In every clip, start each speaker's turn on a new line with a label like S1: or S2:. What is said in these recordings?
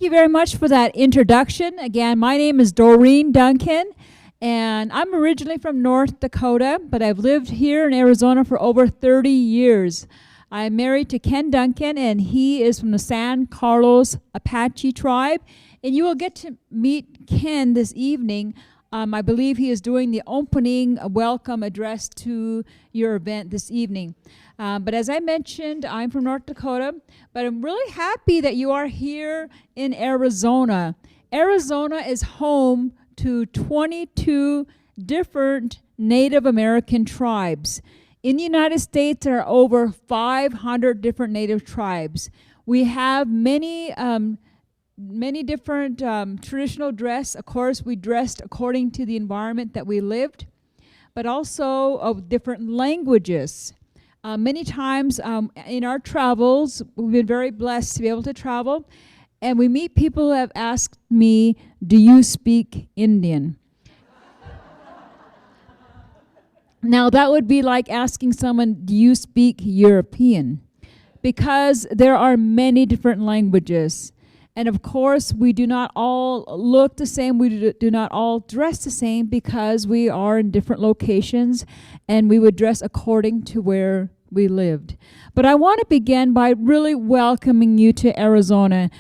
S1: You very much for that introduction. Again, my name is Doreen Duncan, and I'm originally from North Dakota, but I've lived here in Arizona for over 30 years. I'm married to Ken Duncan, and he is from the San Carlos Apache tribe. And you will get to meet Ken this evening. I believe he is doing the opening welcome address to your event this evening. But as I mentioned, I'm from North Dakota, but I'm really happy that you are here in Arizona. Arizona is home to 22 different Native American tribes. In the United States, there are over 500 different Native tribes. We have many different traditional dress. Of course, we dressed according to the environment that we lived, but also of different languages. Many times in our travels, we've been very blessed to be able to travel, and we meet people who have asked me, "Do you speak Indian?" Now, that would be like asking someone, "Do you speak European?" Because there are many different languages. And of course, we do not all look the same. We do not all dress the same because we are in different locations and we would dress according to where we lived. But I want to begin by really welcoming you to Arizona.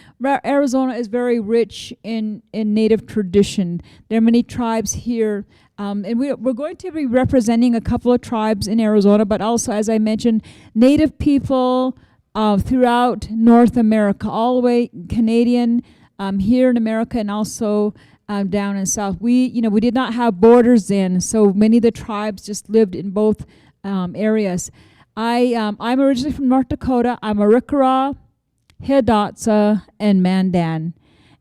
S1: Arizona is very rich in Native tradition. There are many tribes here. And we're going to be representing a couple of tribes in Arizona, but also, as I mentioned, Native people throughout North America, all the way Canadian, here in America, and also down in South. We did not have borders then, so many of the tribes just lived in both areas. I'm originally from North Dakota. I'm a Arikara, Hidatsa, and Mandan.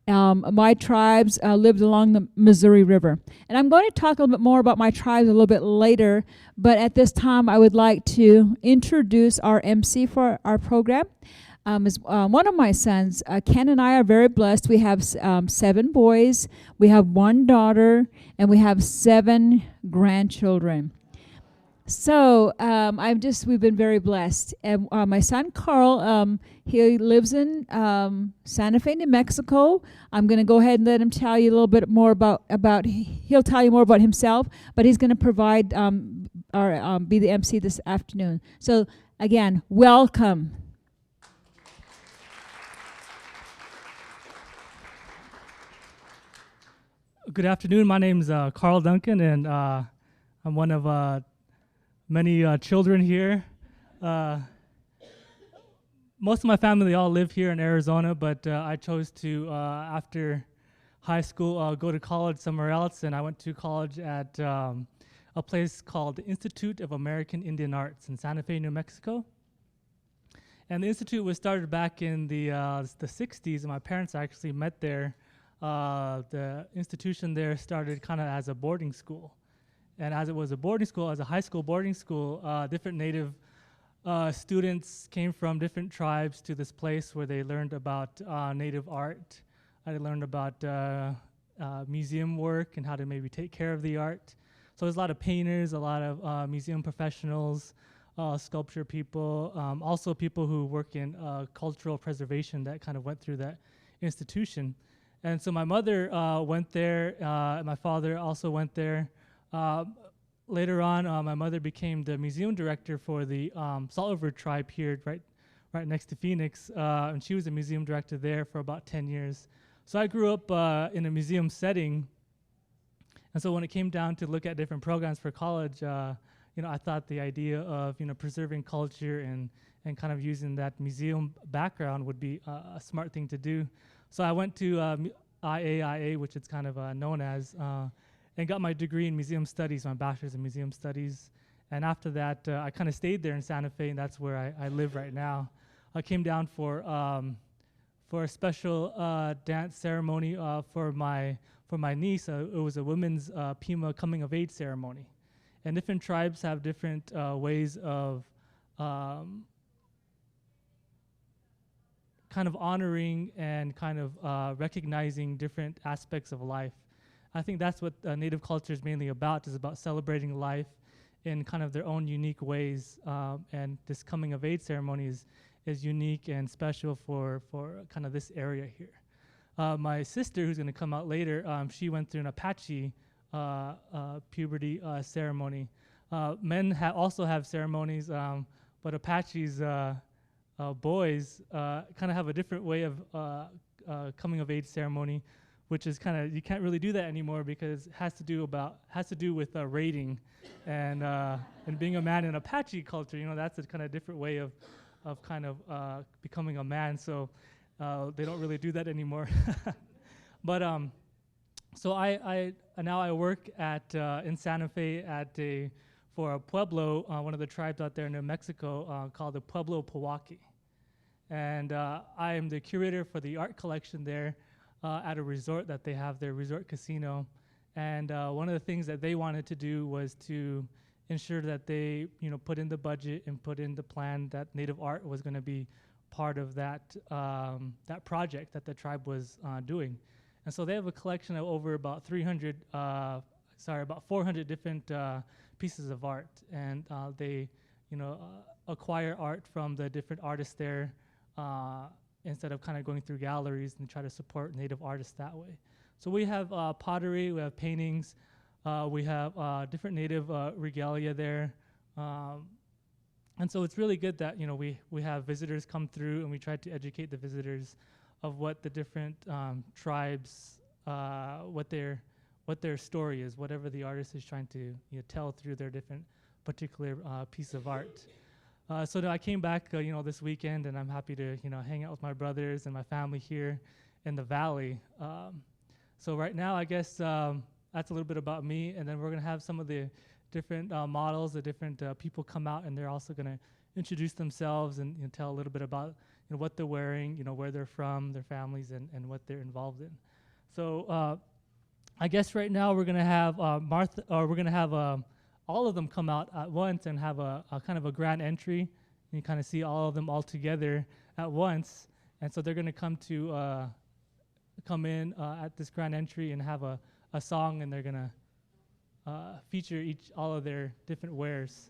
S1: My tribes lived along the Missouri River. And I'm going to talk a little bit more about my tribes a little bit later, but at this time I would like to introduce our MC for our program. One of my sons, Ken, and I are very blessed. We have 7 boys, we have 1 daughter, and we have 7 grandchildren. So we've been very blessed. And my son Carl, he lives in Santa Fe, New Mexico. I'm going to go ahead and let him tell you a little bit more about he'll tell you more about himself, but he's going to provide be the MC this afternoon. So again, welcome.
S2: Good afternoon. My name is Carl Duncan, and I'm one of many children here. Most of my family all live here in Arizona, but I chose to, after high school, go to college somewhere else, and I went to college at a place called the Institute of American Indian Arts in Santa Fe, New Mexico. And the institute was started back in the 60s, and my parents actually met there. The institution there started kind of as a boarding school. And as it was a boarding school, as a high school boarding school, different Native students came from different tribes to this place where they learned about Native art. They learned about museum work and how to maybe take care of the art. So there's a lot of painters, a lot of museum professionals, sculpture people, also people who work in cultural preservation that kind of went through that institution. And so my mother went there, and my father also went there. Later on, my mother became the museum director for the Salt River tribe here, right next to Phoenix, and she was a museum director there for about 10 years. So I grew up in a museum setting, and so when it came down to look at different programs for college, I thought the idea of preserving culture and kind of using that museum background would be a smart thing to do. So I went to IAIA, which it's kind of known as. And got my degree in museum studies, my bachelor's in museum studies. And after that, I kind of stayed there in Santa Fe, and that's where I live right now. I came down for a special dance ceremony for my niece. It was a women's Pima coming of age ceremony. And different tribes have different ways of kind of honoring and kind of recognizing different aspects of life. I think that's what Native culture is mainly about, is about celebrating life in kind of their own unique ways. And this coming of age ceremony is unique and special for kind of this area here. My sister, who's going to come out later, she went through an Apache puberty ceremony. Men also have ceremonies, but Apaches, boys, kind of have a different way of coming of age ceremony, which is kind of, you can't really do that anymore because it has to do with rating, and being a man in Apache culture, that's a kind of different way of kind of becoming a man. So they don't really do that anymore. But so I now work at in Santa Fe for a pueblo, one of the tribes out there in New Mexico, called the Pueblo Powaki. And I am the curator for the art collection there at a resort that they have, their resort casino. And one of the things that they wanted to do was to ensure that they, put in the budget and put in the plan that Native art was going to be part of that that project that the tribe was doing. And so they have a collection of over about 400 different pieces of art, and they, acquire art from the different artists there instead of kind of going through galleries, and try to support Native artists that way. So we have pottery, we have paintings, we have different Native regalia there, and so it's really good that we have visitors come through, and we try to educate the visitors of what the different tribes, what their story is, whatever the artist is trying to tell through their different particular piece of art. So I came back, this weekend, and I'm happy to hang out with my brothers and my family here in the valley. So right now, I guess that's a little bit about me, and then we're gonna have some of the different models, the different people come out, and they're also gonna introduce themselves and tell a little bit about what they're wearing, where they're from, their families, and what they're involved in. So I guess right now we're gonna have all of them come out at once and have a kind of a grand entry, and you kind of see all of them all together at once. And so they're gonna come in at this grand entry and have a song, and they're gonna feature all of their different wares.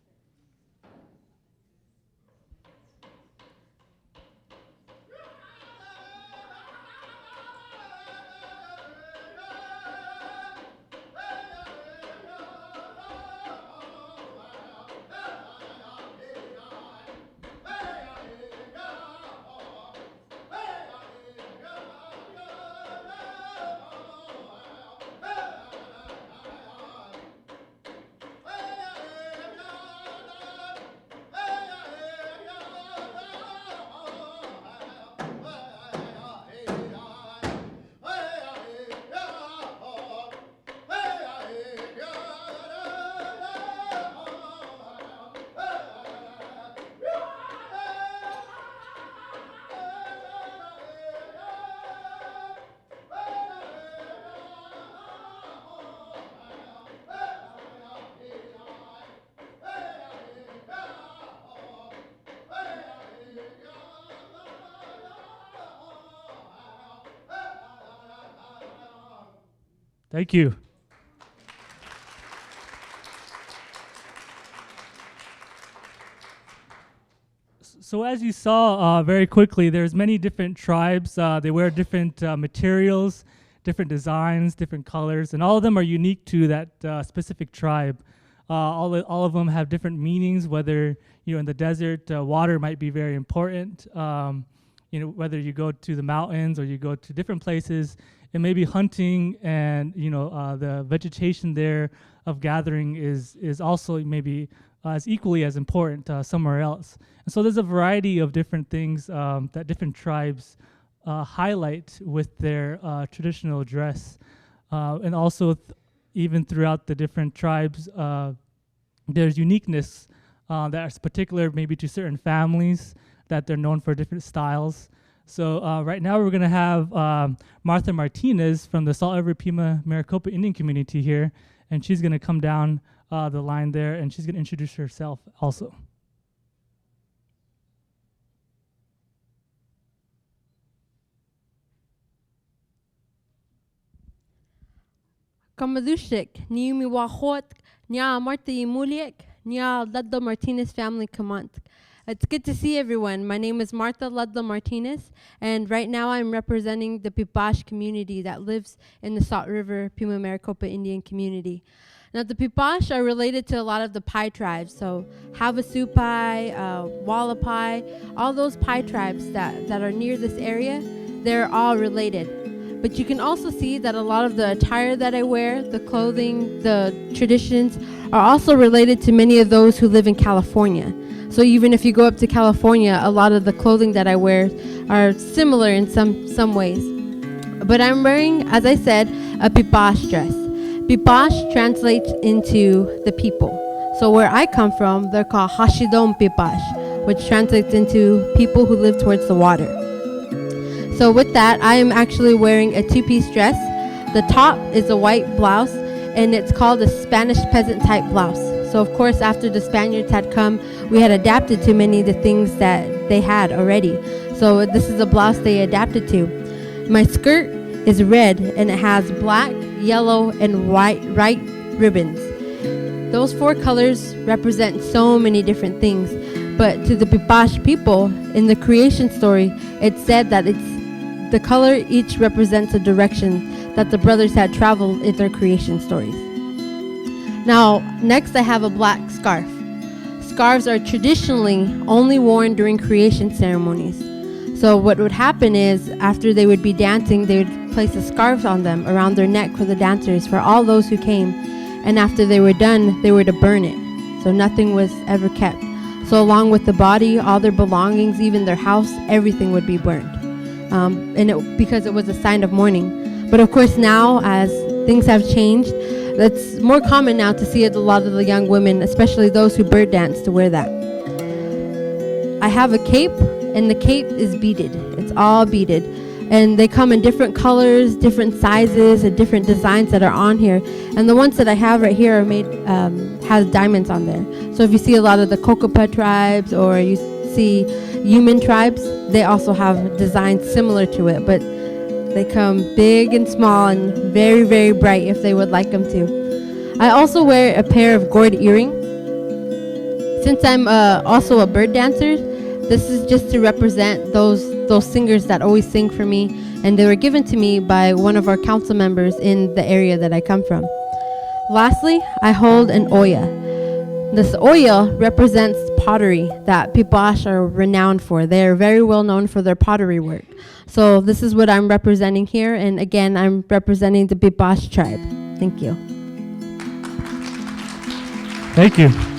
S2: Thank you. So as you saw very quickly, there's many different tribes. They wear different materials, different designs, different colors, and all of them are unique to that specific tribe. All of them have different meanings, whether in the desert, water might be very important. Whether you go to the mountains or you go to different places, it may be hunting, and the vegetation there of gathering is also maybe as equally as important somewhere else. And so there's a variety of different things that different tribes highlight with their traditional dress. And also even throughout the different tribes, there's uniqueness that's particular maybe to certain families, that they're known for different styles. So right now we're going to have Martha Martinez from the Salt River Pima Maricopa Indian community here, and she's going to come down the line there, and she's going to introduce herself also.
S3: Kamadushik, Niumi Wahot, Nya Marta Yimuliek, Nya Laddo Martinez family command. It's good to see everyone. My name is Martha Ludlow Martinez, and right now I'm representing the Pipash community that lives in the Salt River Pima Maricopa Indian community. Now, the Pipash are related to a lot of the Pi tribes, so Havasupai, Wallapai, all those Pi tribes that are near this area, they're all related. But you can also see that a lot of the attire that I wear, the clothing, the traditions, are also related to many of those who live in California. So even if you go up to California, a lot of the clothing that I wear are similar in some ways. But I'm wearing, as I said, a Pipash dress. Pipash translates into the people. So where I come from, they're called Hashidom Pipash, which translates into people who live towards the water. So with that, I am actually wearing a two-piece dress. The top is a white blouse, and it's called a Spanish peasant type blouse. So of course, after the Spaniards had come, we had adapted to many of the things that they had already. So this is a blouse they adapted to. My skirt is red, and it has black, yellow, and white ribbons. Those 4 colors represent so many different things. But to the Pipash people, in the creation story, it said that the color each represents a direction that the brothers had traveled in their creation stories. Now, next I have a black scarf. Scarves are traditionally only worn during creation ceremonies. So what would happen is, after they would be dancing, they would place a scarf on them around their neck for the dancers, for all those who came. And after they were done, they were to burn it. So nothing was ever kept. So along with the body, all their belongings, even their house, everything would be burned. Because it was a sign of mourning. But of course now, as things have changed, it's more common now to see a lot of the young women, especially those who bird dance, to wear that. I have a cape, and the cape is beaded. It's all beaded. And they come in different colors, different sizes, and different designs that are on here. And the ones that I have right here are made, has diamonds on there. So if you see a lot of the Kokopah tribes, or you see human tribes, they also have designs similar to it, but they come big and small and very, very bright if they would like them to. I also wear a pair of gourd earrings. Since I'm also a bird dancer, this is just to represent those singers that always sing for me, and they were given to me by one of our council members in the area that I come from. Lastly, I hold an oya. This oya represents pottery that Pipash are renowned for. They're very well known for their pottery work. So this is what I'm representing here, and again, I'm representing the Pipash tribe. Thank you.
S2: Thank you.